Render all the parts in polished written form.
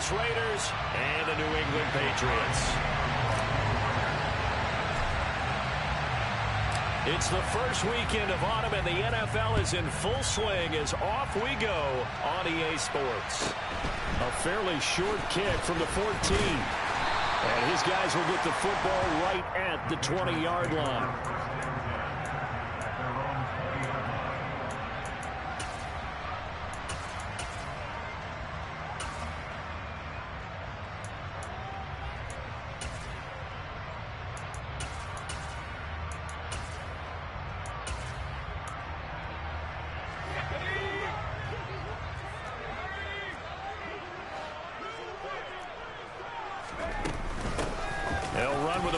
Vegas Raiders and the New England Patriots. It's the first weekend of autumn, and the NFL is in full swing as off we go on EA Sports. A fairly short kick from the 14. And his guys will get the football right at the 20-yard line.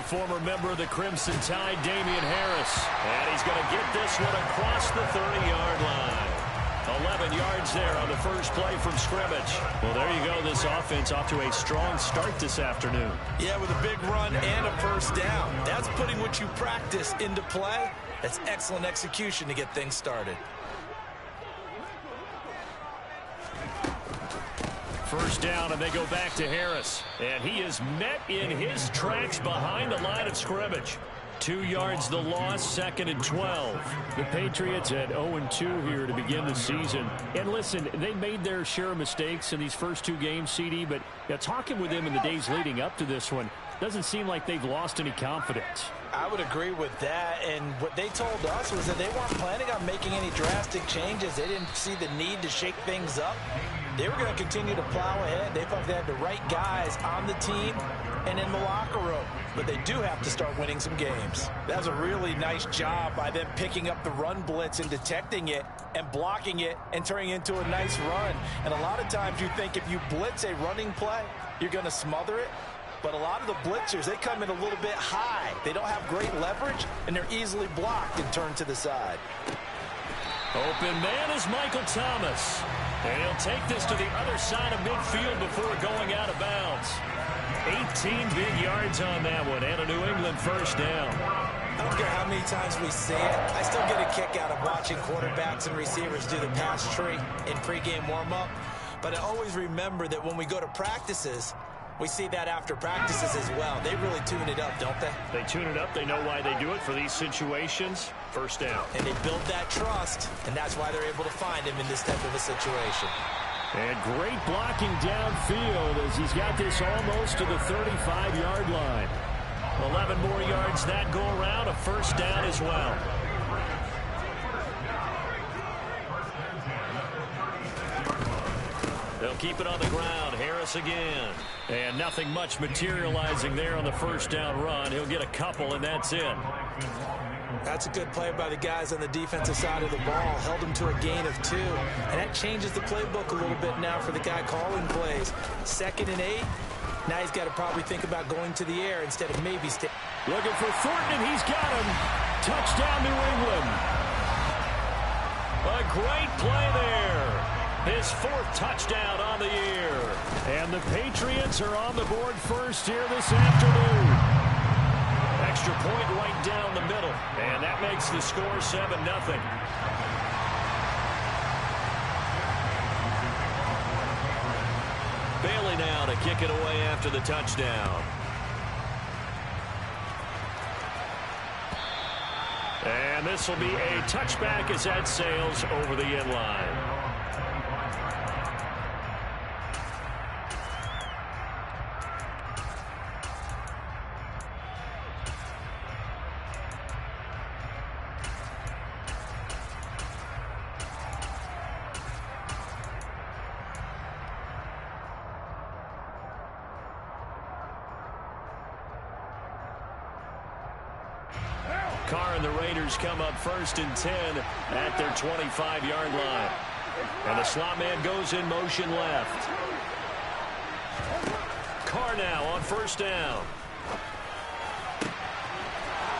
Former member of the Crimson Tide, Damian Harris. And he's going to get this one across the 30-yard line. 11 yards there on the first play from scrimmage. Well, there you go. This offense off to a strong start this afternoon. Yeah, with a big run and a first down. That's putting what you practice into play. That's excellent execution to get things started. First down, and they go back to Harris. And he is met in his tracks behind the line of scrimmage. 2 yards the loss, 2nd and 12. The Patriots at 0-2 here to begin the season. And listen, they made their share of mistakes in these first 2 games, CD, but talking with them in the days leading up to this one, doesn't seem like they've lost any confidence. I would agree with that, and what they told us was that they weren't planning on making any drastic changes. They didn't see the need to shake things up. They were going to continue to plow ahead. They thought they had the right guys on the team and in the locker room. But they do have to start winning some games. That was a really nice job by them picking up the run blitz and detecting it and blocking it and turning it into a nice run. And a lot of times you think if you blitz a running play, you're going to smother it. But a lot of the blitzers, they come in a little bit high. They don't have great leverage, and they're easily blocked and turned to the side. Open man is Michael Thomas. And he'll take this to the other side of midfield before going out of bounds. 18 big yards on that one, and a New England first down. I don't care how many times we see it. I still get a kick out of watching quarterbacks and receivers do the pass tree in pregame warm-up. But I always remember that when we go to practices, we see that after practices as well. They really tune it up, don't they? They tune it up. They know why they do it for these situations. First down. And they build that trust, and that's why they're able to find him in this type of a situation. And great blocking downfield as he's got this almost to the 35-yard line. 11 more yards that go around, a first down as well. They'll keep it on the ground. Harris again. And nothing much materializing there on the first down run. He'll get a couple, and that's it. That's a good play by the guys on the defensive side of the ball. Held them to a gain of 2. And that changes the playbook a little bit now for the guy calling plays. 2nd and 8. Now he's got to probably think about going to the air instead of maybe stay. Looking for Thornton, and he's got him. Touchdown, New England. A great play there. His 4th touchdown on the year. And the Patriots are on the board first here this afternoon. Extra point right down the middle. And that makes the score 7-0. Bailey now to kick it away after the touchdown. And this will be a touchback as that sails over the end line. Carr and the Raiders come up 1st and 10 at their 25-yard line. And the slot man goes in motion left. Carr now on first down.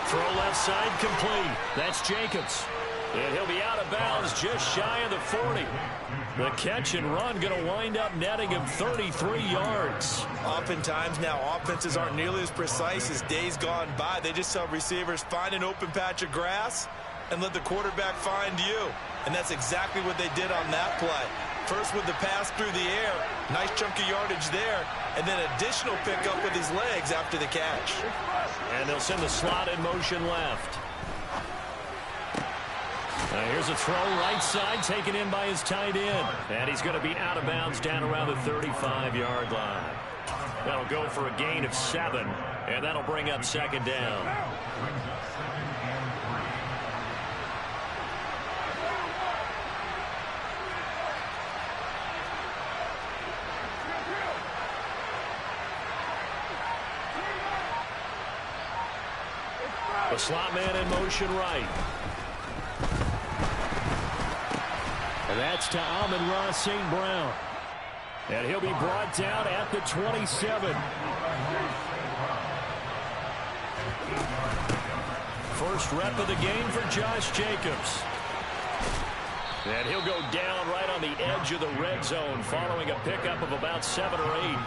Throw left side complete. That's Jacobs. And he'll be out of bounds just shy of the 40. The catch and run going to wind up netting him 33 yards. Oftentimes now offenses aren't nearly as precise as days gone by. They just tell receivers, find an open patch of grass and let the quarterback find you. And that's exactly what they did on that play. First with the pass through the air. Nice chunk of yardage there. And then additional pickup with his legs after the catch. And they'll send the slot in motion left. Here's a throw right side taken in by his tight end. And he's going to be out of bounds down around the 35-yard line. That'll go for a gain of 7. And that'll bring up second down. The slot man in motion right. And that's to Amon-Ra St. Brown. And he'll be brought down at the 27. First rep of the game for Josh Jacobs. And he'll go down right on the edge of the red zone following a pickup of about 7 or 8.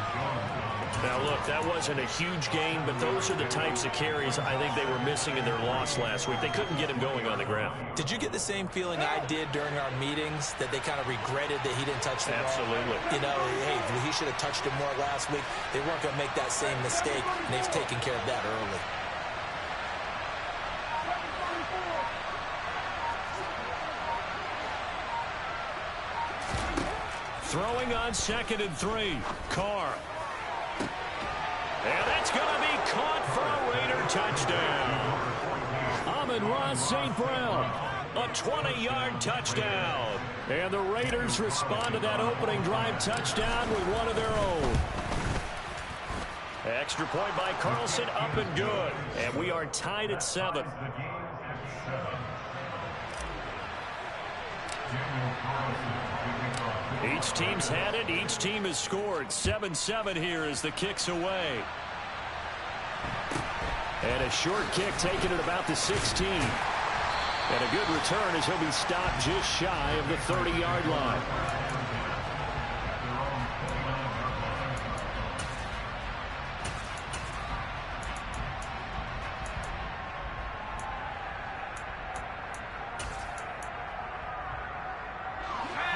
Now, look, that wasn't a huge gain, but those are the types of carries I think they were missing in their loss last week. They couldn't get him going on the ground. Did you get the same feeling I did during our meetings, that they kind of regretted that he didn't touch the ball? Absolutely. You know, hey, he should have touched it more last week. They weren't going to make that same mistake, and they've taken care of that early. Throwing on 2nd and 3. Carr. And that's going to be caught for a Raider touchdown. Amon-Ra St. Brown, a 20-yard touchdown. And the Raiders respond to that opening drive touchdown with one of their own. Extra point by Carlson, up and good. And we are tied at 7. Each team's had it. Each team has scored. 7-7 here as the kick's away. And a short kick taken at about the 16. And a good return as he'll be stopped just shy of the 30-yard line.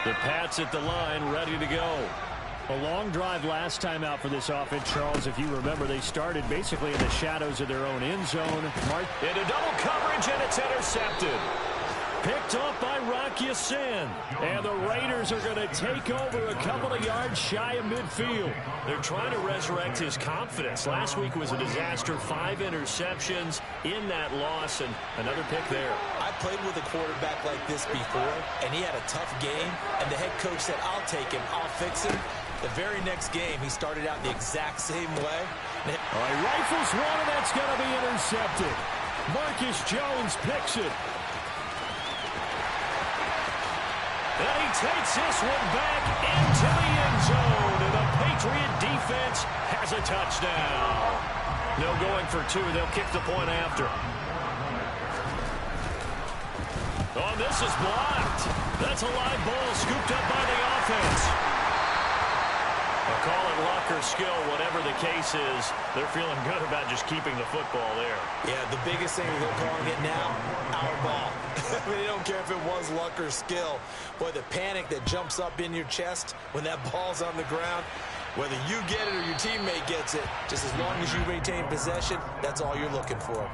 The Pats at the line, ready to go. A long drive last time out for this offense, Charles. If you remember, they started basically in the shadows of their own end zone. Into double coverage, and it's intercepted. Picked off by Rock Ya-Sin. And the Raiders are going to take over a couple of yards shy of midfield. They're trying to resurrect his confidence. Last week was a disaster. 5 interceptions in that loss, and another pick there. I played with a quarterback like this before, and he had a tough game, and the head coach said, I'll take him, I'll fix him. The very next game, he started out the exact same way. All right, rifles one, and that's going to be intercepted. Marcus Jones picks it. And he takes this one back into the end zone, and the Patriot defense has a touchdown. No going for 2. They'll kick the point after. Oh, this is blocked. That's a live ball scooped up by the offense. They'll call it luck or skill, whatever the case is. They're feeling good about just keeping the football there. Yeah, the biggest thing they're calling it now, our ball. I mean, they don't care if it was luck or skill. Boy, the panic that jumps up in your chest when that ball's on the ground, whether you get it or your teammate gets it, just as long as you retain possession, that's all you're looking for.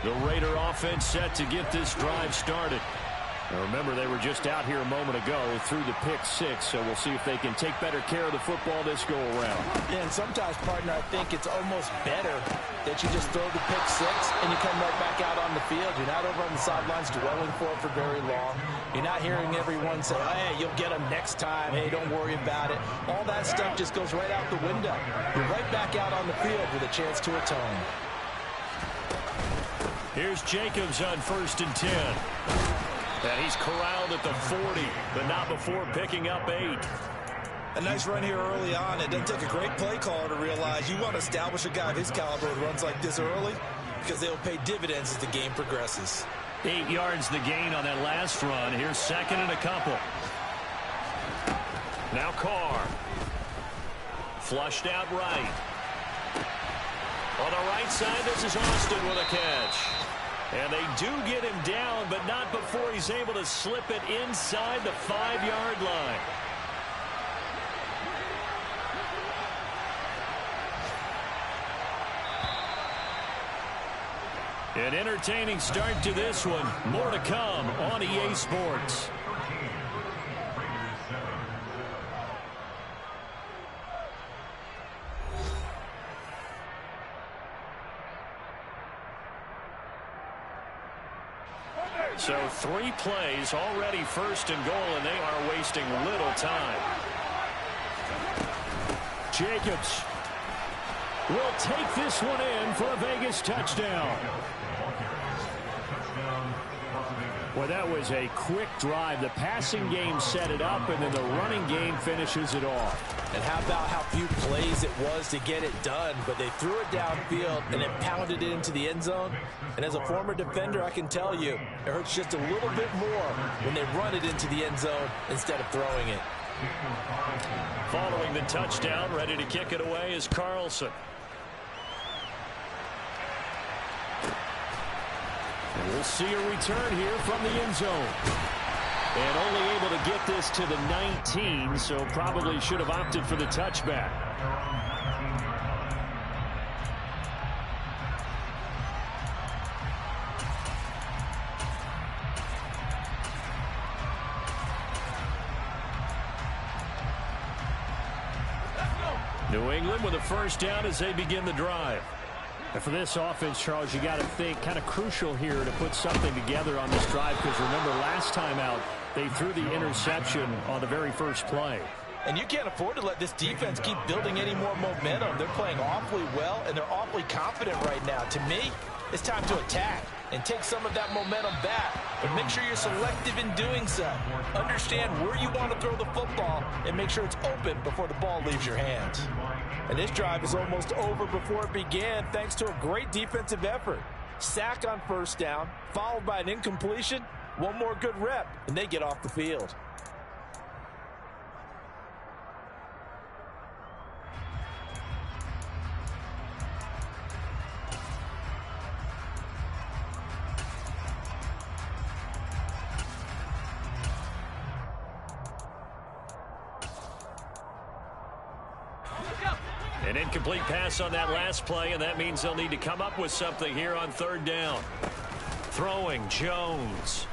The Raider offense set to get this drive started. Now remember, they were just out here a moment ago through the pick 6, so we'll see if they can take better care of the football this go around. Yeah, and sometimes, partner, I think it's almost better that you just throw the pick 6 and you come right back out on the field. You're not over on the sidelines dwelling for it for very long. You're not hearing everyone say, hey, you'll get them next time. Hey, don't worry about it. All that stuff just goes right out the window. You're right back out on the field with a chance to atone. Here's Jacobs on 1st and 10. And he's corralled at the 40, but not before picking up 8. A nice run here early on. It doesn't take a great play caller to realize you want to establish a guy of his caliber who runs like this early, because they'll pay dividends as the game progresses. 8 yards the gain on that last run. Here's 2nd and a couple. Now Carr. Flushed out right. On the right side, this is Austin with a catch. And they do get him down, but not before he's able to slip it inside the 5-yard line. An entertaining start to this one. More to come on EA Sports. So 3 plays already, first and goal, and they are wasting little time. Jacobs will take this one in for a Vegas touchdown. Well, that was a quick drive. The passing game set it up, and then the running game finishes it off. And how about how few plays it was to get it done, but they threw it downfield and then pounded it into the end zone. And as a former defender, I can tell you, it hurts just a little bit more when they run it into the end zone instead of throwing it. Following the touchdown, ready to kick it away is Carlson. And we'll see a return here from the end zone. And only able to get this to the 19, so probably should have opted for the touchback. New England with a first down as they begin the drive. And for this offense, Charles, you got to think kind of crucial here to put something together on this drive, because remember last time out they threw the interception on the very first play. And you can't afford to let this defense keep building any more momentum. They're playing awfully well, and they're awfully confident right now. To me, it's time to attack and take some of that momentum back. But make sure you're selective in doing so. Understand where you want to throw the football and make sure it's open before the ball leaves your hands. And this drive is almost over before it began thanks to a great defensive effort. Sack on first down, followed by an incompletion. One more good rep, and they get off the field. An incomplete pass on that last play, and that means they'll need to come up with something here on third down. Throwing Jones.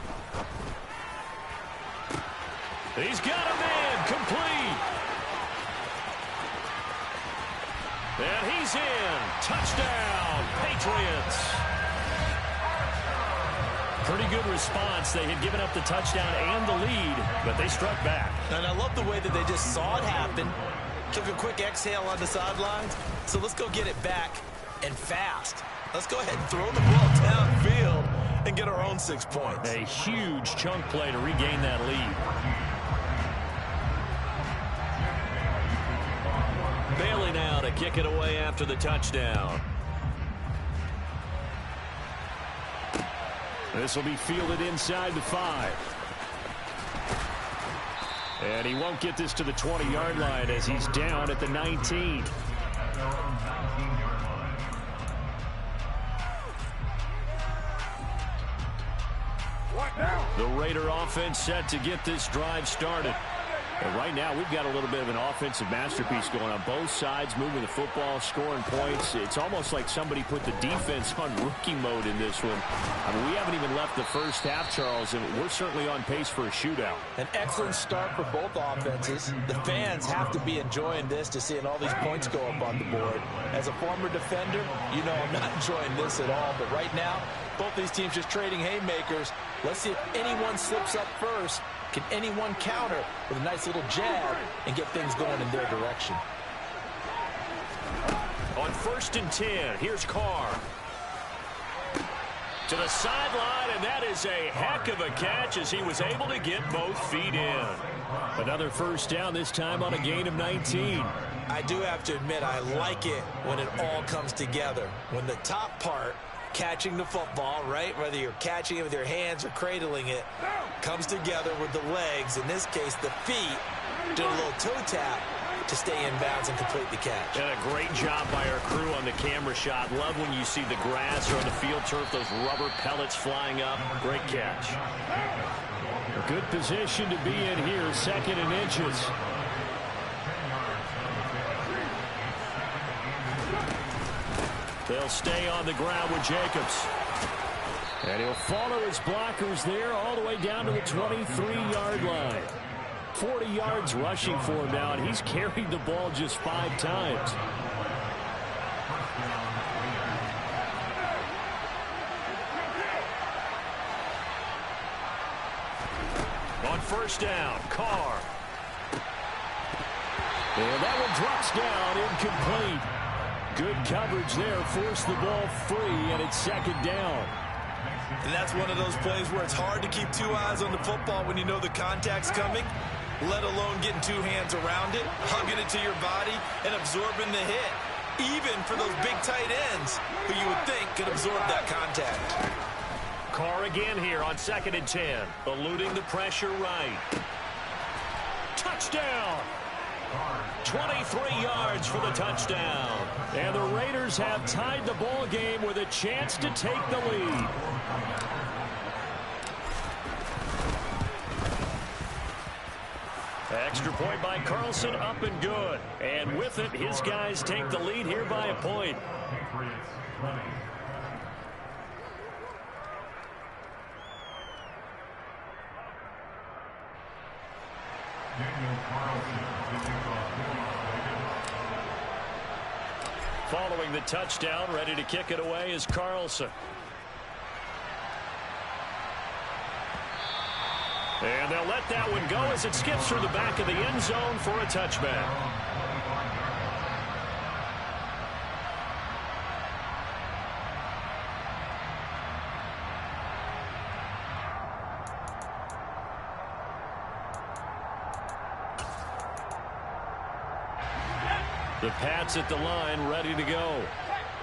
He's got a man complete. And he's in. Touchdown, Patriots. Pretty good response. They had given up the touchdown and the lead, but they struck back. And I love the way that they just saw it happen. Took a quick exhale on the sidelines. So let's go get it back and fast. Let's go ahead and throw the ball downfield and get our own 6 points. A huge chunk play to regain that lead. Bailey now to kick it away after the touchdown. This will be fielded inside the 5. And he won't get this to the 20-yard line as he's down at the 19. The Raider offense set to get this drive started. And right now, we've got a little bit of an offensive masterpiece going on both sides, moving the football, scoring points. It's almost like somebody put the defense on rookie mode in this one. I mean, we haven't even left the first half, Charles, and we're certainly on pace for a shootout. An excellent start for both offenses. The fans have to be enjoying this to seeing all these points go up on the board. As a former defender, you know I'm not enjoying this at all. But right now, both these teams just trading haymakers. Let's see if anyone slips up first. Can anyone counter with a nice little jab and get things going in their direction? On 1st and 10, here's Carr. To the sideline, and that is a heck of a catch as he was able to get both feet in. Another first down, this time on a gain of 19. I do have to admit, I like it when it all comes together. When the top part, catching the football, right, whether you're catching it with your hands or cradling it, comes together with the legs, in this case the feet, doing a little toe tap, to stay in bounds and complete the catch. And a great job by our crew on the camera shot. Love when you see the grass or the field turf, those rubber pellets flying up. Great catch. A good position to be in here, 2nd and inches. They'll stay on the ground with Jacobs. And he'll follow his blockers there all the way down to the 23-yard line. 40 yards rushing for him now, and he's carried the ball just 5 times. On 1st down, Carr. And that one drops down, incomplete. Good coverage there, forced the ball free, and it's 2nd down. And that's one of those plays where it's hard to keep 2 eyes on the football when you know the contact's coming, let alone getting 2 hands around it, hugging it to your body, and absorbing the hit. Even for those big tight ends who you would think could absorb that contact. Carr again here on 2nd and 10, eluding the pressure right. Touchdown! 23 yards for the touchdown. And the Raiders have tied the ball game with a chance to take the lead. Extra point by Carlson, up and good. And with it, his guys take the lead here by a point. Following the touchdown, ready to kick it away is Carlson. And they'll let that one go as it skips through the back of the end zone for a touchback. The Pats at the line, ready to go.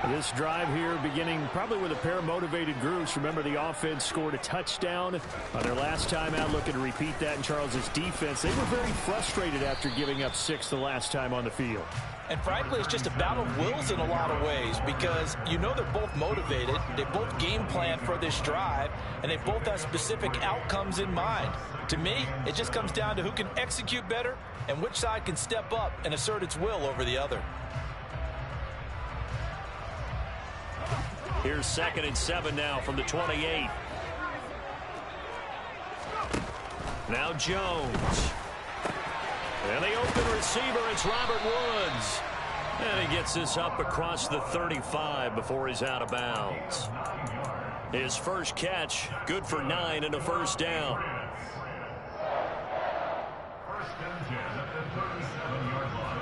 This drive here beginning probably with a pair of motivated groups. Remember, the offense scored a touchdown on their last time out, looking to repeat that in Charles's defense. They were very frustrated after giving up 6 the last time on the field. And frankly, it's just a battle of wills in a lot of ways because you know they're both motivated. They both game plan for this drive, and they both have specific outcomes in mind. To me, it just comes down to who can execute better and which side can step up and assert its will over the other. Here's 2nd and 7 now from the 28. Now Jones. And the open receiver, it's Robert Woods. And he gets this up across the 35 before he's out of bounds. His first catch, good for 9 and a 1st down. First and 10 at the 37-yard line.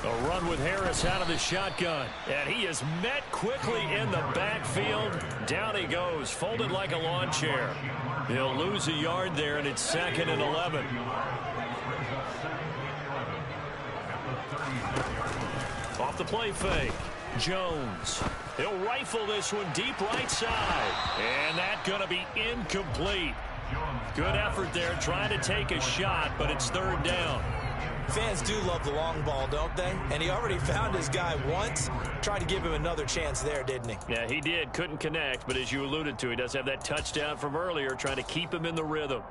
A run with Harris out of the shotgun. And he is met quickly in the backfield. Down he goes, folded like a lawn chair. He'll lose a yard there, and it's 2nd and 11. Off the play fake. Jones. He'll rifle this one deep right side. And that's going to be incomplete. Good effort there trying to take a shot, but it's 3rd down. Fans do love the long ball, don't they? And he already found his guy once. Tried to give him another chance there, didn't he? Yeah, he did. Couldn't connect, but as you alluded to, he does have that touchdown from earlier, trying to keep him in the rhythm.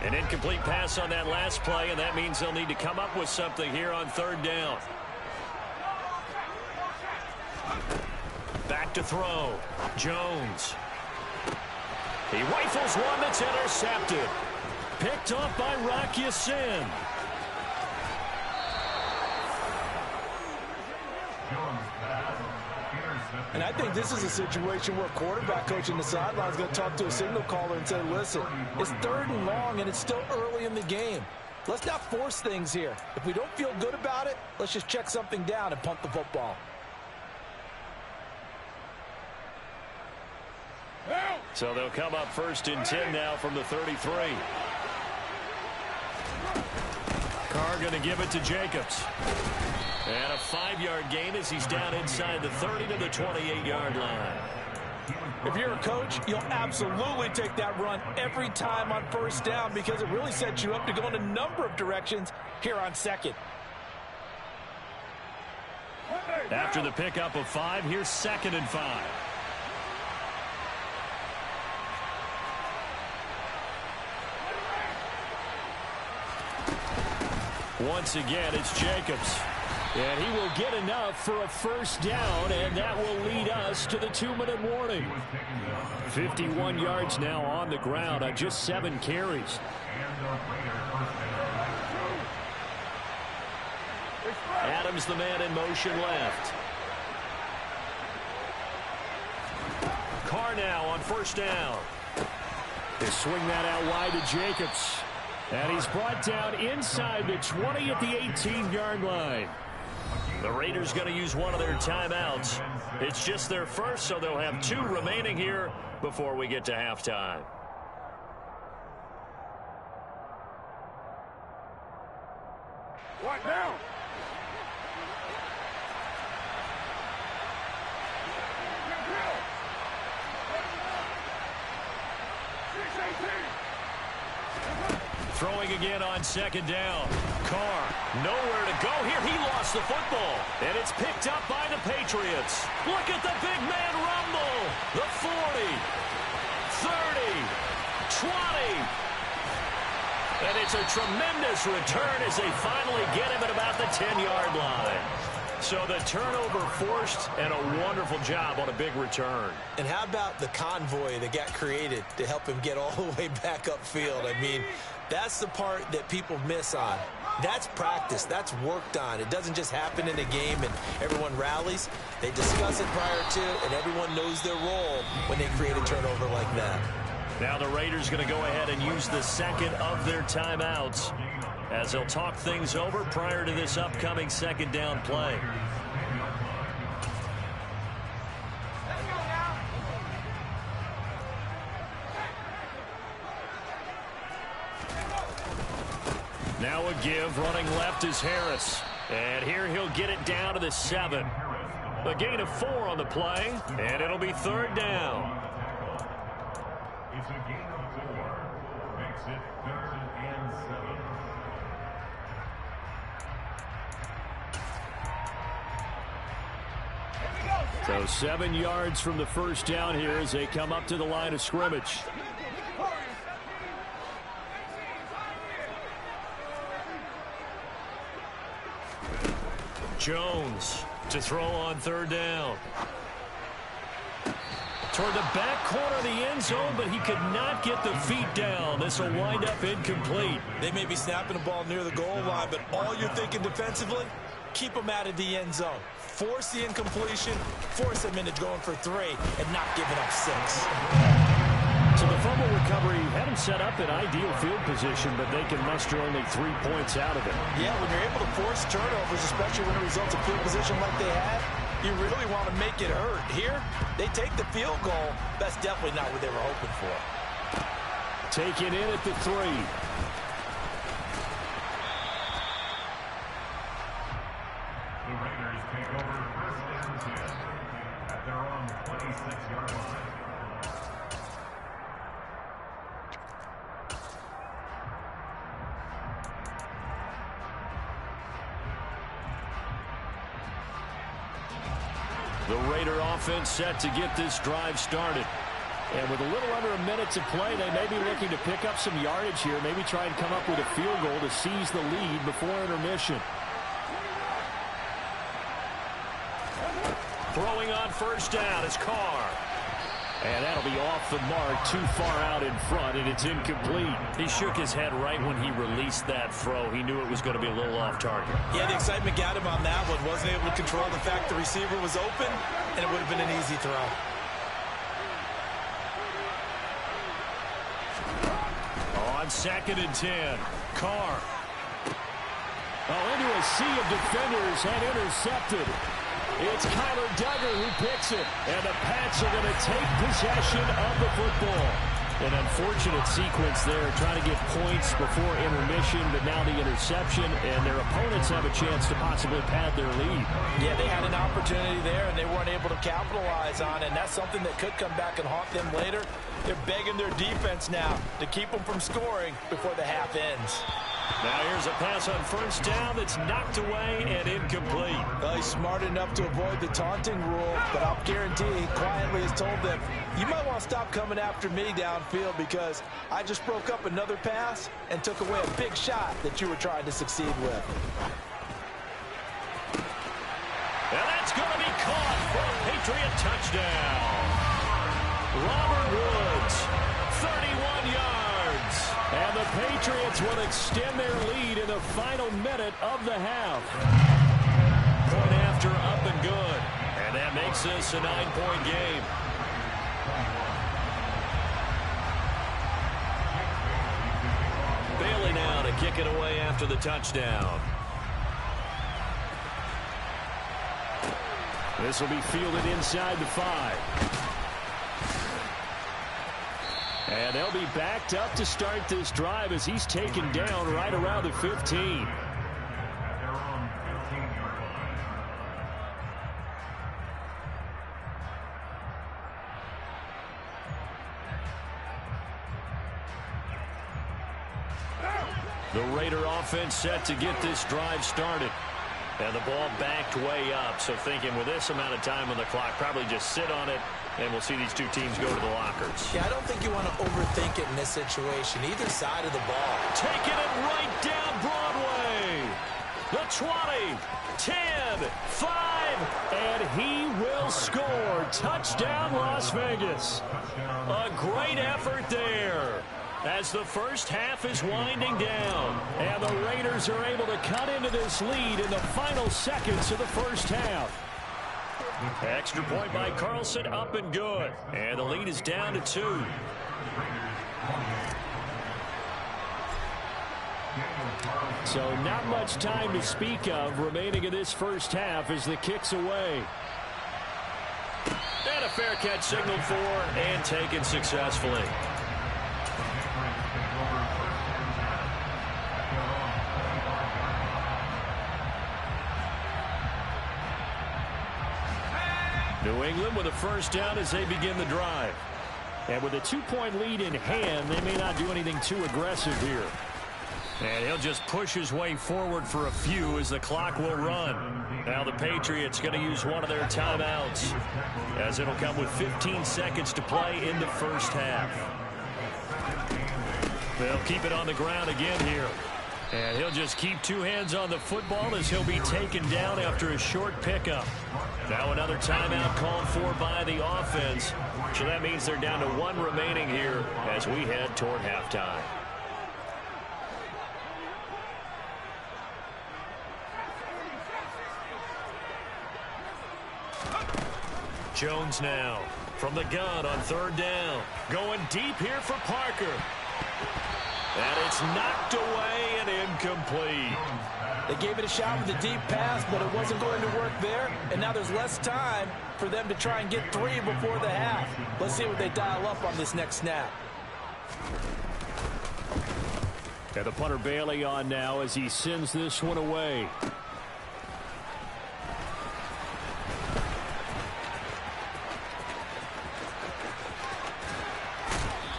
An incomplete pass on that last play, and that means they'll need to come up with something here on 3rd down. Back to throw. Jones. He rifles one that's intercepted. Picked off by Rock Ya-Sin. And I think this is a situation where quarterback coach in the sideline is going to talk to a signal caller and say, listen, it's 3rd and long and it's still early in the game. Let's not force things here. If we don't feel good about it, let's just check something down and punt the football. So they'll come up 1st and 10 now from the 33. Carr going to give it to Jacobs. And a 5-yard gain as he's down inside the 30 to the 28-yard line. If you're a coach, you'll absolutely take that run every time on 1st down because it really sets you up to go in a number of directions here on 2nd. After the pickup of 5, here's 2nd and 5. Once again, it's Jacobs. And he will get enough for a 1st down, and that will lead us to the 2-minute warning. 51 yards now on the ground on just 7 carries. Adams, the man in motion left. Carr now on 1st down. They swing that out wide to Jacobs. And he's brought down inside the 20 at the 18-yard line. The Raiders going to use one of their timeouts. It's just their first, so they'll have 2 remaining here before we get to halftime. What now? Throwing again on 2nd down. Carr, nowhere to go here. He lost the football. And it's picked up by the Patriots. Look at the big man rumble. The 40, 30, 20. And it's a tremendous return as they finally get him at about the 10-yard line. So the turnover forced and a wonderful job on a big return. And how about the convoy that got created to help him get all the way back upfield? I mean, that's the part that people miss on. That's practice. That's worked on. It doesn't just happen in a game and everyone rallies. They discuss it prior to, and everyone knows their role when they create a turnover like that. Now the Raiders going to go ahead and use the 2nd of their timeouts as they'll talk things over prior to this upcoming 2nd down play. Now a give, running left is Harris. And here he'll get it down to the 7. A gain of 4 on the play, and it'll be 3rd down. It's a gain of 4. Makes it 3rd and 7. So 7 yards from the 1st down here as they come up to the line of scrimmage. Jones to throw on 3rd down. Toward the back corner of the end zone, but he could not get the feet down. This will wind up incomplete. They may be snapping the ball near the goal line, but all you're thinking defensively, keep them out of the end zone. Force the incompletion, force them into going for 3, and not giving up 6. So the fumble recovery had him set up in ideal field position, but they can muster only 3 points out of it. Yeah, when you're able to force turnovers, especially when it results in field position like they had, you really want to make it hurt. Here, they take the field goal. That's definitely not what they were hoping for. Taken in at the 3. The Raiders take over 1st and 10 at their own 26-yard line. The Raider offense set to get this drive started. And with a little under a minute to play, they may be looking to pick up some yardage here, maybe try and come up with a field goal to seize the lead before intermission. Throwing on 1st down is Carr. And that'll be off the mark, too far out in front, and it's incomplete. He shook his head right when he released that throw. He knew it was going to be a little off target. Yeah, the excitement got him on that one. Wasn't able to control the fact the receiver was open, and it would have been an easy throw. On 2nd and 10, Carr Into a sea of defenders and intercepted. It's Kyler Duggar who picks it. And the Pats are going to take possession of the football. An unfortunate sequence there, trying to get points before intermission, but now the interception, and their opponents have a chance to possibly pad their lead. Yeah, they had an opportunity there, and they weren't able to capitalize on it, and that's something that could come back and haunt them later. They're begging their defense now to keep them from scoring before the half ends. Now here's a pass on first down that's knocked away and incomplete. Well, he's smart enough to avoid the taunting rule, but I'll guarantee he quietly has told them, you might want to stop coming after me downfield because I just broke up another pass and took away a big shot that you were trying to succeed with. And that's going to be caught for a Patriot touchdown. Robert Woods, 31 yards. And the Patriots will extend their lead in the final minute of the half. Point after up and good. And that makes this a 9-point game. Bailey now to kick it away after the touchdown. This will be fielded inside the 5. And they'll be backed up to start this drive as he's taken down right around the 15. The Raider offense set to get this drive started. And the ball backed way up, so thinking with this amount of time on the clock, probably just sit on it, and we'll see these two teams go to the lockers. Yeah, I don't think you want to overthink it in this situation, either side of the ball. Taking it right down Broadway. The 20, 10, 5, and he will score. Touchdown, Las Vegas. A great effort there. As the first half is winding down, and the Raiders are able to cut into this lead in the final seconds of the first half. Extra point by Carlson, up and good. And the lead is down to 2. So not much time to speak of remaining in this first half as the kick's away. And a fair catch signaled for and taken successfully. New England with a first down as they begin the drive. And with a 2-point lead in hand, they may not do anything too aggressive here. And he'll just push his way forward for a few as the clock will run. Now the Patriots going to use one of their timeouts as it'll come with 15 seconds to play in the first half. They'll keep it on the ground again here. And he'll just keep 2 hands on the football as he'll be taken down after a short pickup. Now another timeout called for by the offense. So that means they're down to 1 remaining here as we head toward halftime. Jones now from the gun on 3rd down. Going deep here for Parker. And it's knocked away and incomplete. They gave it a shot with a deep pass, but it wasn't going to work there. And now there's less time for them to try and get 3 before the half. Let's see what they dial up on this next snap. And the punter Bailey on now as he sends this one away.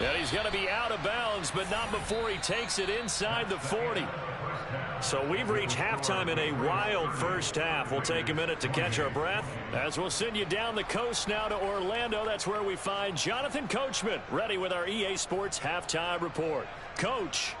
And he's going to be out of bounds, but not before he takes it inside the 40. So we've reached halftime in a wild first half. We'll take a minute to catch our breath as we'll send you down the coast now to Orlando. That's where we find Jonathan Coachman ready with our EA Sports Halftime Report. Coach.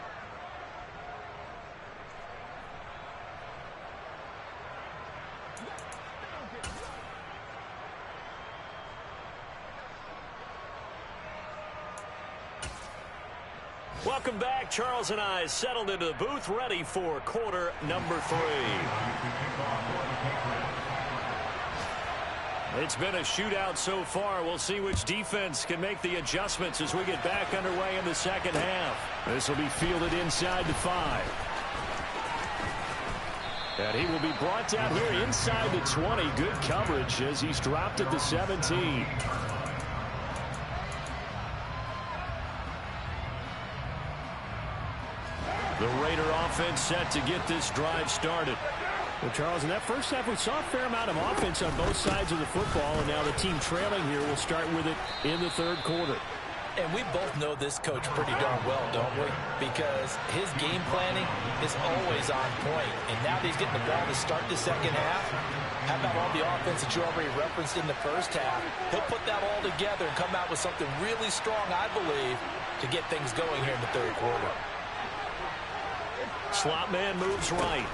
Welcome back. Charles and I settled into the booth, ready for quarter number 3. It's been a shootout so far. We'll see which defense can make the adjustments as we get back underway in the second half. This will be fielded inside the 5. And he will be brought down here inside the 20. Good coverage as he's dropped at the 17. The Raider offense set to get this drive started. Well, Charles, in that first half, we saw a fair amount of offense on both sides of the football, and now the team trailing here will start with it in the third quarter. And we both know this coach pretty darn well, don't we? Because his game planning is always on point. And now that he's getting the ball to start the second half, how about all the offense that you already referenced in the first half? He'll put that all together and come out with something really strong, I believe, to get things going here in the third quarter. Slot man moves right.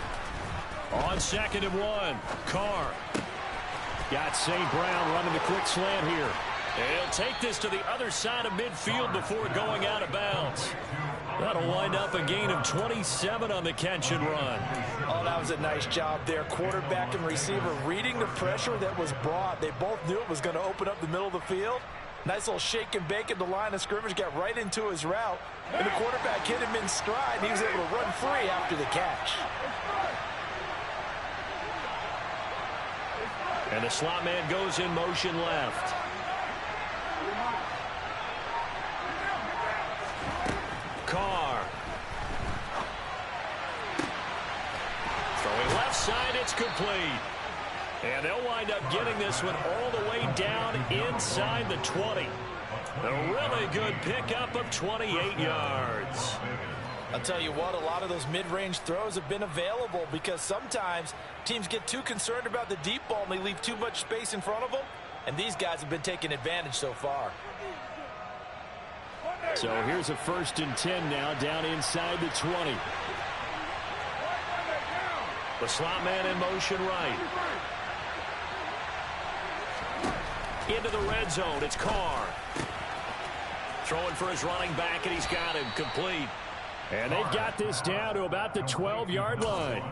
On 2nd and 1, Carr. Got St. Brown running the quick slant here. He'll take this to the other side of midfield before going out of bounds. That'll wind up a gain of 27 on the catch and run. Oh, that was a nice job there. Quarterback and receiver reading the pressure that was brought. They both knew it was going to open up the middle of the field. Nice little shake and bake at the line of scrimmage, got right into his route. And the quarterback hit him in stride, and he was able to run free after the catch. And the slot man goes in motion left. Carr. Throwing left side, it's complete. And they'll wind up getting this one all the way down inside the 20. A really good pickup of 28 yards. I'll tell you what, a lot of those mid-range throws have been available because sometimes teams get too concerned about the deep ball and they leave too much space in front of them. And these guys have been taking advantage so far. So here's a 1st and 10 now down inside the 20. The slot man in motion right. Into the red zone, it's Carr. Throwing for his running back, and he's got him complete. And they've got this down to about the 12-yard line.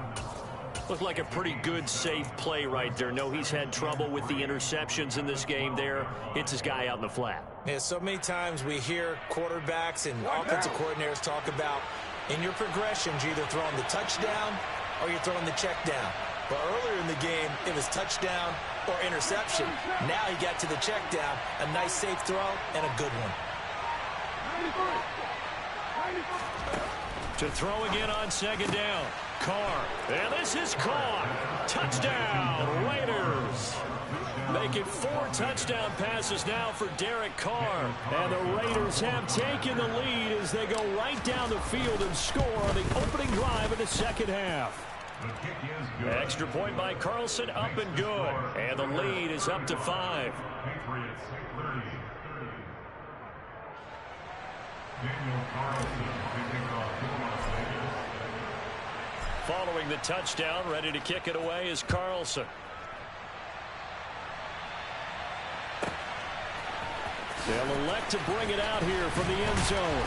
Looked like a pretty good, safe play right there. No, he's had trouble with the interceptions in this game there. Hits his guy out in the flat. Yeah, so many times we hear quarterbacks and offensive coordinators talk about in your progressions, you're either throwing the touchdown or you're throwing the check down. But earlier in the game, it was touchdown or interception. Now he got to the check down, a nice safe throw and a good one. To throw again on 2nd down. Carr. And this is caught. Touchdown, Raiders. Making 4 touchdown passes now for Derek Carr. And the Raiders have taken the lead as they go right down the field and score on the opening drive of the second half. Extra point by Carlson, up and good. And the lead is up to 5. Following the touchdown, ready to kick it away is Carlson. They'll elect to bring it out here from the end zone.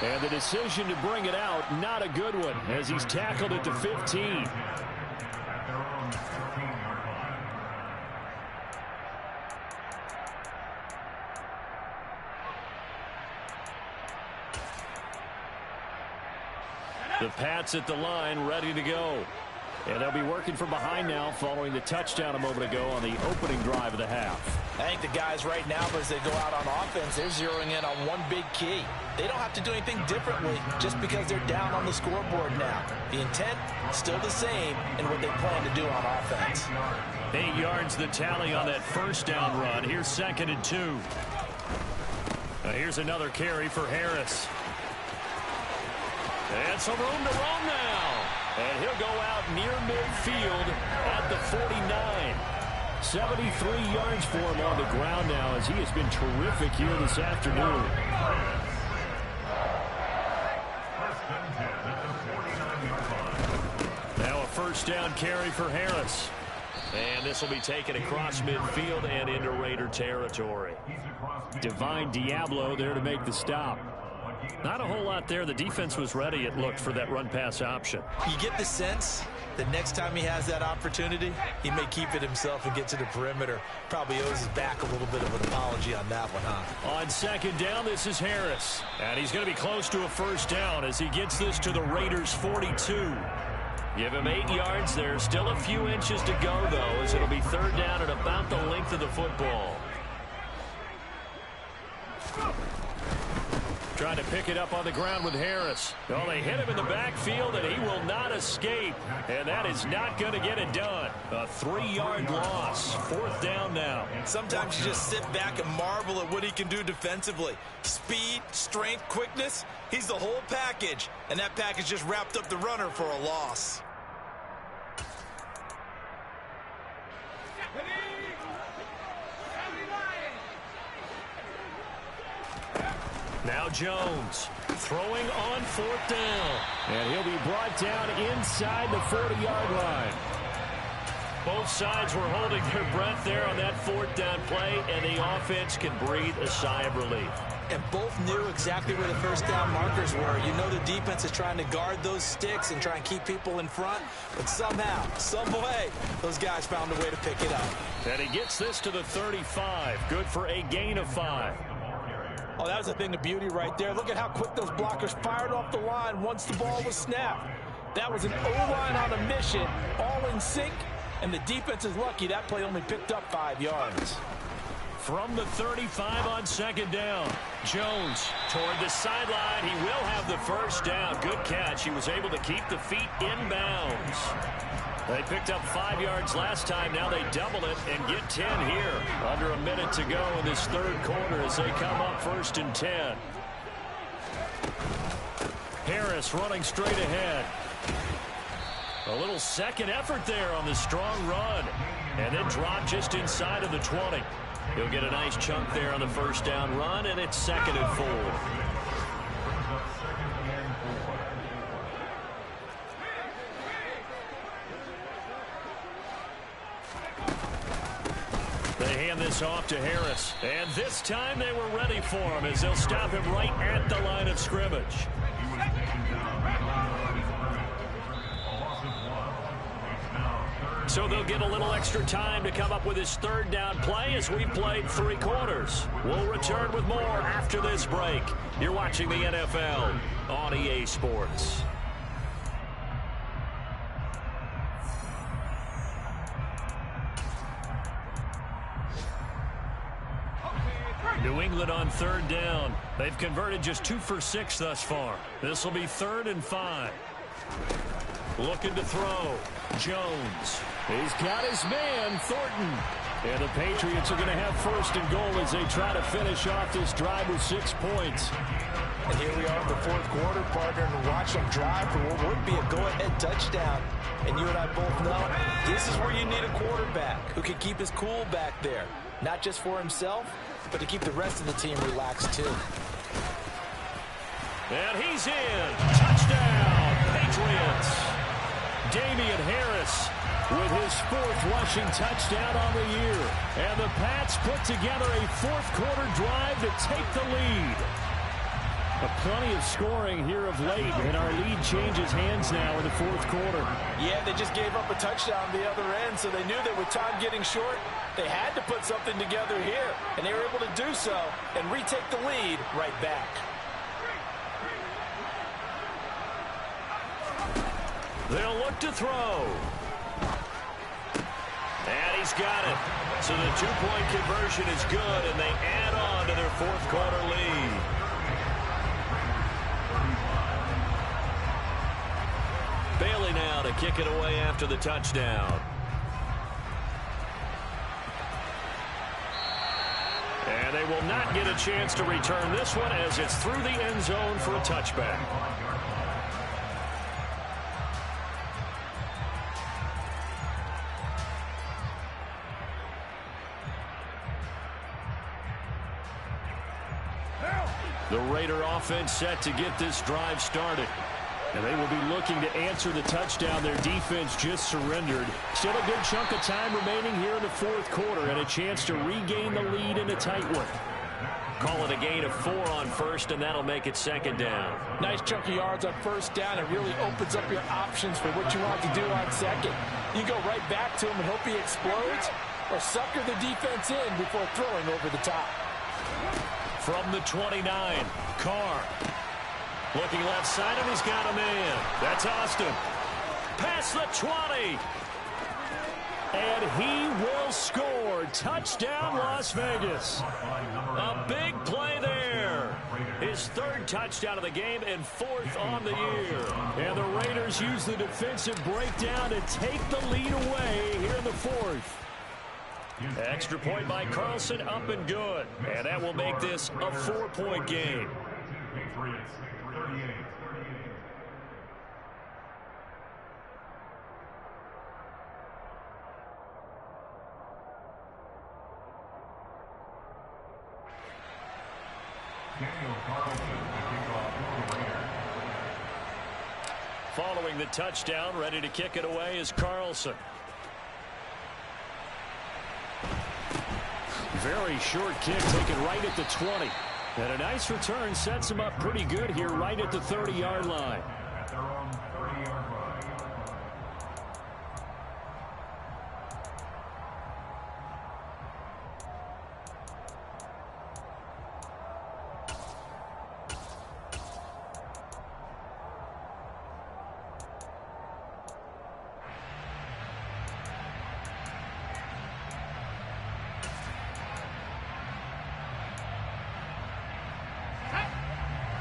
And the decision to bring it out, not a good one, as he's tackled at the 15. The Pats at the line, ready to go. And they'll be working from behind now following the touchdown a moment ago on the opening drive of the half. I think the guys right now, as they go out on offense, they're zeroing in on one big key. They don't have to do anything differently just because they're down on the scoreboard now. The intent, still the same in what they plan to do on offense. 8 yards the tally on that 1st down run. Here's 2nd and 2. Here's another carry for Harris. And some room to run now. And he'll go out near midfield at the 49. 73 yards for him on the ground now as he has been terrific here this afternoon. Now a 1st down carry for Harris. And this will be taken across midfield and into Raider territory. Divine Diablo there to make the stop. Not a whole lot there. The defense was ready, it looked, for that run-pass option. You get the sense that next time he has that opportunity, he may keep it himself and get to the perimeter. Probably owes his back a little bit of an apology on that one, huh? On 2nd down, this is Harris. And he's going to be close to a 1st down as he gets this to the Raiders' 42. Give him 8 yards. There's still a few inches to go, though, as it'll be third down at about the length of the football. Trying to pick it up on the ground with Harris. Well, they hit him in the backfield, and he will not escape. And that is not going to get it done. A 3-yard loss. Fourth down now. Sometimes you just sit back and marvel at what he can do defensively. Speed, strength, quickness. He's the whole package. And that package just wrapped up the runner for a loss. Now Jones throwing on fourth down. And he'll be brought down inside the 40-yard line. Both sides were holding their breath there on that fourth down play, and the offense can breathe a sigh of relief. And both knew exactly where the first down markers were. You know the defense is trying to guard those sticks and try and keep people in front. But somehow, some way, those guys found a way to pick it up. And he gets this to the 35. Good for a gain of 5. Oh, that was a thing of beauty right there. Look at how quick those blockers fired off the line once the ball was snapped. That was an O-line on a mission, all in sync, and the defense is lucky that play only picked up 5 yards. From the 35 on second down, Jones toward the sideline. He will have the first down. Good catch. He was able to keep the feet in bounds. They picked up 5 yards last time. Now they double it and get 10 here. Under a minute to go in this third quarter as they come up first and 10. Harris running straight ahead. A little second effort there on the strong run. And then drop just inside of the 20. He'll get a nice chunk there on the first down run, and it's second and 4. They hand this off to Harris. And this time they were ready for him as they'll stop him right at the line of scrimmage. So they'll get a little extra time to come up with his third down play as we've played 3 quarters. We'll return with more after this break. You're watching the NFL on EA Sports. New England on third down. They've converted just 2 for 6 thus far. This will be 3rd and 5. Looking to throw. Jones. He's got his man, Thornton. And the Patriots are going to have first and goal as they try to finish off this drive with 6 points. And here we are in the fourth quarter, partner, and watch them drive for what would be a go-ahead touchdown. And you and I both know this is where you need a quarterback who can keep his cool back there. Not just for himself, but to keep the rest of the team relaxed too. And he's in. Touchdown, Patriots. Damian Harris with his 4th rushing touchdown on the year. And the Pats put together a fourth quarter drive to take the lead. Plenty of scoring here of late, and our lead changes hands now in the fourth quarter. Yeah, they just gave up a touchdown the other end, so they knew that with time getting short, they had to put something together here. And they were able to do so and retake the lead right back. They'll look to throw. And he's got it. So the 2-point conversion is good, and they add on to their fourth quarter lead. Bailey now to kick it away after the touchdown. And they will not get a chance to return this one as it's through the end zone for a touchback. The Raider offense set to get this drive started. And they will be looking to answer the touchdown their defense just surrendered. Still a good chunk of time remaining here in the fourth quarter and a chance to regain the lead in a tight one. Call it a gain of 4 on first, and that'll make it second down. Nice chunk of yards on first down. It really opens up your options for what you want to do on second. You go right back to him and hope he explodes, or sucker the defense in before throwing over the top. From the 29, Carr. Looking left side, and he's got a man. That's Austin. past the 20. And he will score. Touchdown, Las Vegas. A big play there. His third touchdown of the game and fourth on the year. And the Raiders use the defensive breakdown to take the lead away here in the fourth. Extra point by Carlson, up and good. And that will make this a 4-point game. Patriots 38. Following the touchdown, ready to kick it away is Carlson. Very short kick taken right at the 20. And a nice return sets him up pretty good here right at the 30-yard line. At their own 30-yard line.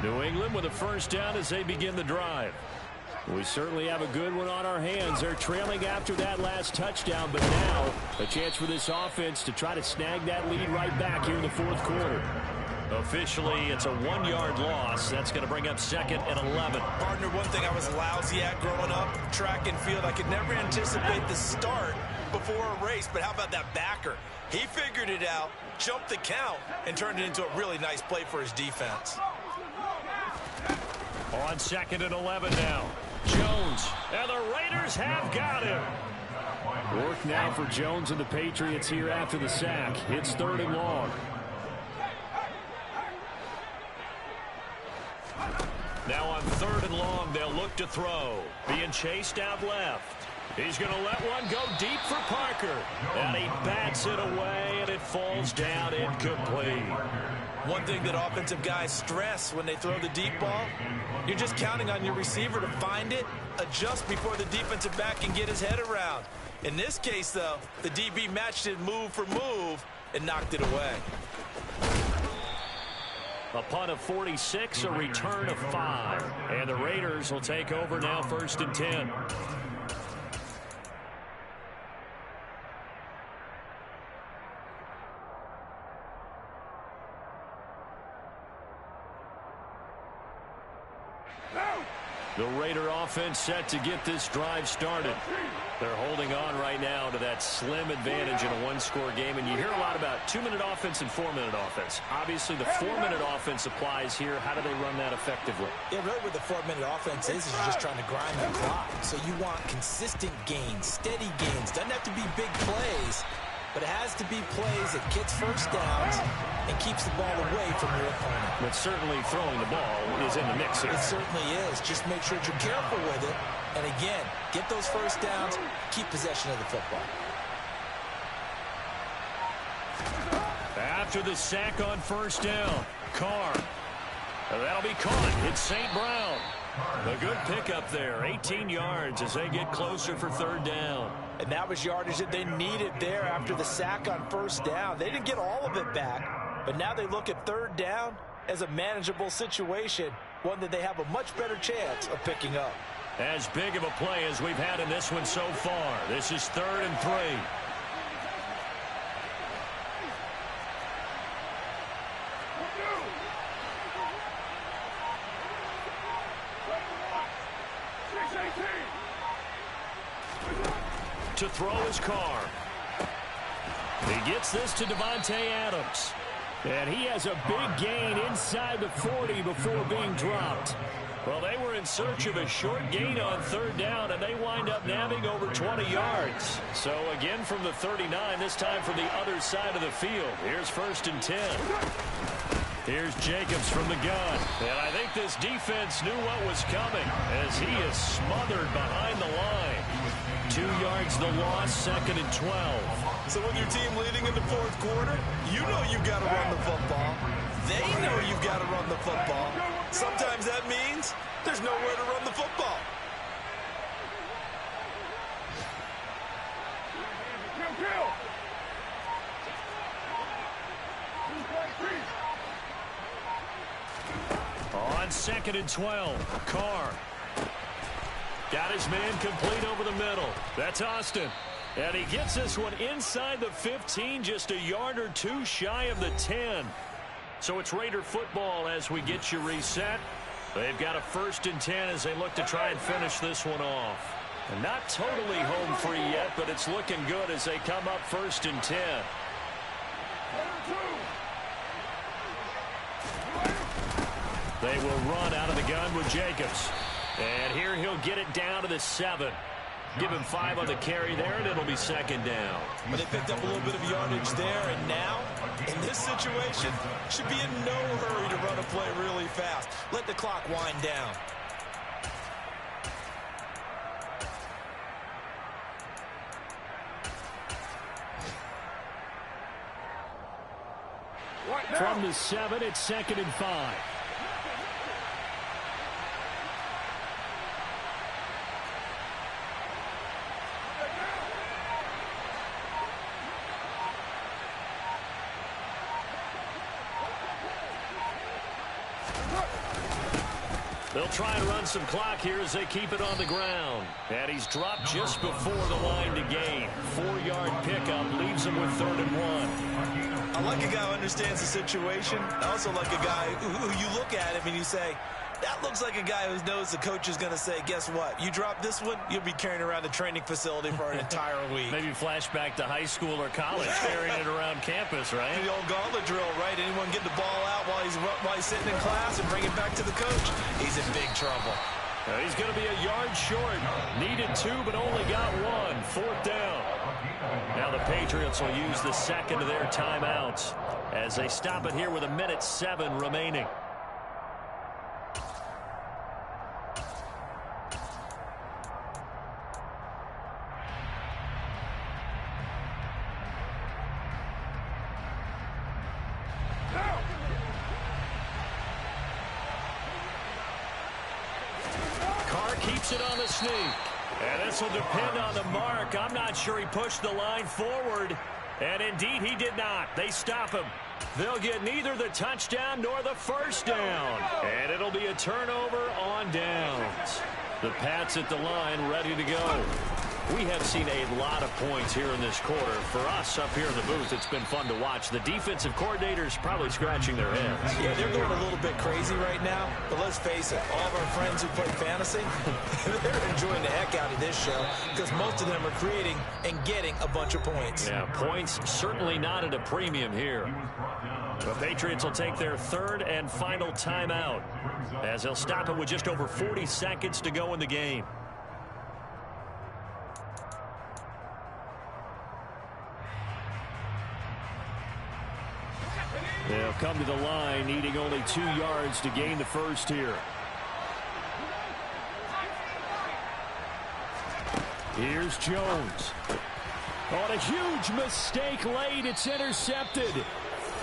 New England with a first down as they begin the drive. We certainly have a good one on our hands. They're trailing after that last touchdown, but now a chance for this offense to try to snag that lead right back here in the fourth quarter. Officially, it's a 1-yard loss. That's going to bring up second and 11. Partner, one thing I was lousy at growing up, track and field. I could never anticipate the start before a race, but how about that backer? He figured it out, jumped the count, and turned it into a really nice play for his defense. On second and 11 now. Jones, and the Raiders have got him. Work now for Jones and the Patriots here after the sack. It's third and long. Now on third and long, they'll look to throw. Being chased out left. He's going to let one go deep for Parker. And he bats it away, and it falls down incomplete. One thing that offensive guys stress when they throw the deep ball, you're just counting on your receiver to find it, adjust before the defensive back can get his head around. In this case, though, the DB matched it move for move and knocked it away. A punt of 46, a return of 5. And the Raiders will take over now, first and 10. The Raider offense set to get this drive started. They're holding on right now to that slim advantage in a one-score game. And you hear a lot about 2-minute offense and 4-minute offense. Obviously, the 4-minute offense applies here. How do they run that effectively? Yeah, really what the 4-minute offense is you're just trying to grind the clock. So you want consistent gains, steady gains. Doesn't have to be big plays, but it has to be plays that gets first downs and keeps the ball away from your opponent. But certainly throwing the ball is in the mix here. It certainly is. Just make sure that you're careful with it. And again, get those first downs, keep possession of the football. After the sack on first down, Carr. That'll be caught. It's St. Brown. A good pickup there. 18 yards as they get closer for third down. And that was yardage that they needed there after the sack on first down. They didn't get all of it back, but now they look at third down as a manageable situation, one that they have a much better chance of picking up. As big of a play as we've had in this one so far. This is third and 3. To throw his Carr. He gets this to Devontae Adams. And he has a big gain inside the 40 before being dropped. Well, they were in search of a short gain on third down, and they wind up nabbing over 20 yards. So again from the 39, this time from the other side of the field. Here's first and 10. Here's Jacobs from the gun. And I think this defense knew what was coming as he is smothered behind the line. 2 yards the loss, second and 12. So when your team leading in the fourth quarter, you know you've got to run the football. They know you've got to run the football. Sometimes that means there's nowhere to run the football. 2nd and 12. Carr. Got his man complete over the middle. That's Austin. And he gets this one inside the 15, just a yard or two shy of the 10. So it's Raider football as we get you reset. They've got a 1st and 10 as they look to try and finish this one off. And not totally home free yet, but it's looking good as they come up 1st and 10. They will run out of the gun with Jacobs. And here he'll get it down to the 7. Give him 5 on the carry there, and it'll be 2nd down. But they picked up a little bit of yardage there, and now, in this situation, should be in no hurry to run a play really fast. Let the clock wind down. From the 7, it's 2nd and 5. They'll try and run some clock here as they keep it on the ground. And he's dropped just before the line to gain. 4-yard pickup leaves him with 3rd and 1. I like a guy who understands the situation. I also like a guy who you look at him and you say, that looks like a guy who knows the coach is going to say, guess what? You drop this one, you'll be carrying around the training facility for an entire week. Maybe flashback to high school or college, carrying it around campus, right? The old gauntlet drill, right? Anyone get the ball out while he's sitting in class and bring it back to the coach? He's in big trouble. He's going to be a yard short. Needed 2, but only got 1. 4th down. Now the Patriots will use the 2nd of their timeouts as they stop it here with 1:07 remaining. Keeps it on the sneak. And this will depend on the mark. I'm not sure he pushed the line forward. And indeed, he did not. They stop him. They'll get neither the touchdown nor the 1st down. And it'll be a turnover on downs. The Pats at the line ready to go. We have seen a lot of points here in this quarter. For us up here in the booth, it's been fun to watch. The defensive coordinators probably scratching their heads. Yeah, they're going a little bit crazy right now. But let's face it, all of our friends who play fantasy, they're enjoying the heck out of this show because most of them are creating and getting a bunch of points. Yeah, points certainly not at a premium here. The Patriots will take their 3rd and final timeout as they'll stop it with just over 40 seconds to go in the game. They'll come to the line, needing only 2 yards to gain the 1st here. Here's Jones. On a huge mistake late, it's intercepted.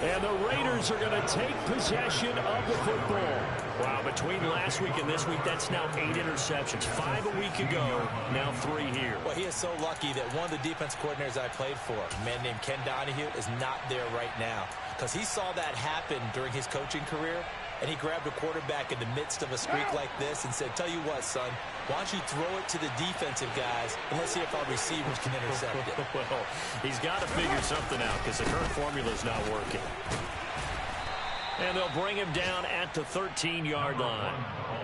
And the Raiders are going to take possession of the football. Wow, between last week and this week, that's now 8 interceptions. 5 a week ago, now 3 here. Well, he is so lucky that one of the defense coordinators I played for, a man named Ken Donahue, is not there right now. Because he saw that happen during his coaching career, and he grabbed a quarterback in the midst of a streak like this and said, tell you what, son, why don't you throw it to the defensive guys, and let's see if our receivers can intercept it. Well, he's got to figure something out because the current formula is not working. And they'll bring him down at the 13-yard line.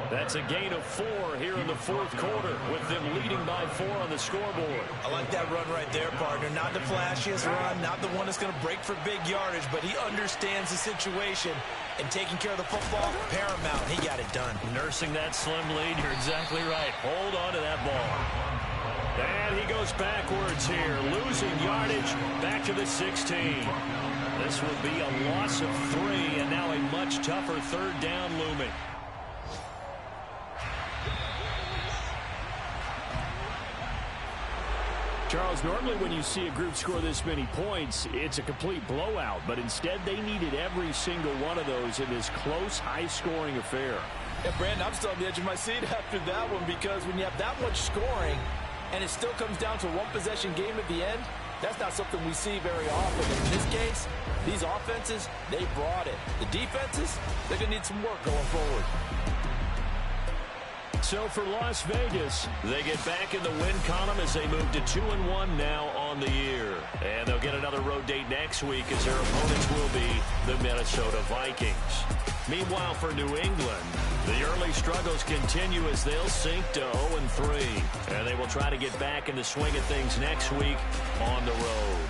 That's a gain of 4 here in the 4th quarter with them leading by 4 on the scoreboard. I like that run right there, partner. Not the flashiest run, not the one that's going to break for big yardage, but he understands the situation, and taking care of the football, paramount. He got it done. Nursing that slim lead, you're exactly right. Hold on to that ball. And he goes backwards here, losing yardage back to the 16. This will be a loss of 3, and now a much tougher 3rd down looming. Charles, normally when you see a group score this many points, it's a complete blowout, but instead they needed every single one of those in this close, high-scoring affair. Yeah, Brandon, I'm still on the edge of my seat after that one because when you have that much scoring and it still comes down to a one-possession game at the end, that's not something we see very often. In this case, these offenses, they brought it. The defenses, they're going to need some work going forward. So for Las Vegas, they get back in the win column as they move to 2-1 now on the year. And they'll get another road date next week as their opponents will be the Minnesota Vikings. Meanwhile, for New England, the early struggles continue as they'll sink to 0-3. And they will try to get back in the swing of things next week on the road.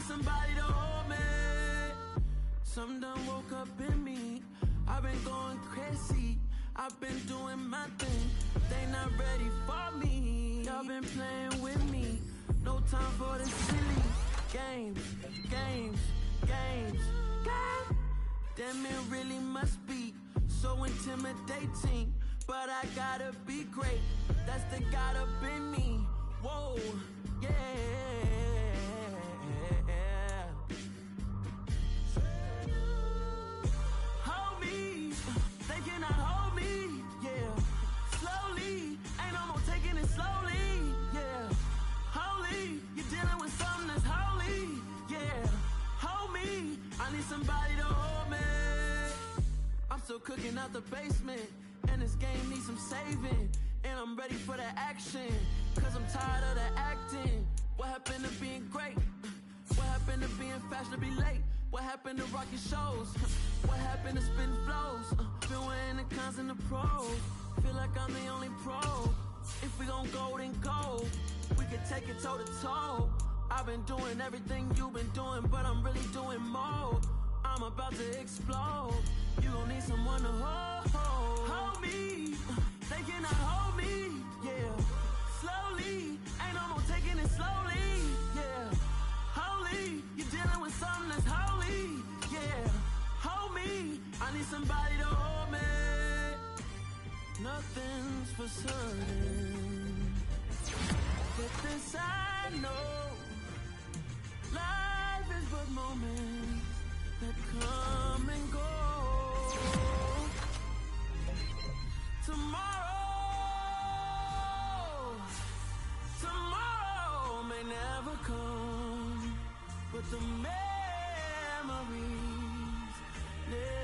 Somebody to hold me. Some done woke up in me. I've been going crazy. I've been doing my thing. They not ready for me. Y'all been playing with me. No time for the silly games, games, games, games. Damn, it really must be so intimidating. But I gotta be great. That's the God up in me. Whoa, yeah. Hold me, they cannot hold me, yeah. Slowly, ain't no more taking it slowly, yeah. Holy, you're dealing with something that's holy, yeah. Hold me, I need somebody to hold me. I'm still cooking out the basement, and this game needs some saving. And I'm ready for the action, cause I'm tired of the acting. What happened to being great? What happened to being fashionably late? What happened to rocking shows? What happened to spitting flows? Been wearing the cons and the pros. Feel like I'm the only pro. If we gon' go, then go. We can take it toe to toe. I've been doing everything you've been doing, but I'm really doing more. I'm about to explode. You gon' need someone to hold. Hold me. They cannot hold me, yeah. Slowly, ain't no more taking it slowly, yeah. Holy, you're dealing with something that's holy, yeah. Hold me, I need somebody to hold me. Nothing's for certain, but this I know. Life is but moments that come and go. Tomorrow may never come, but the memories never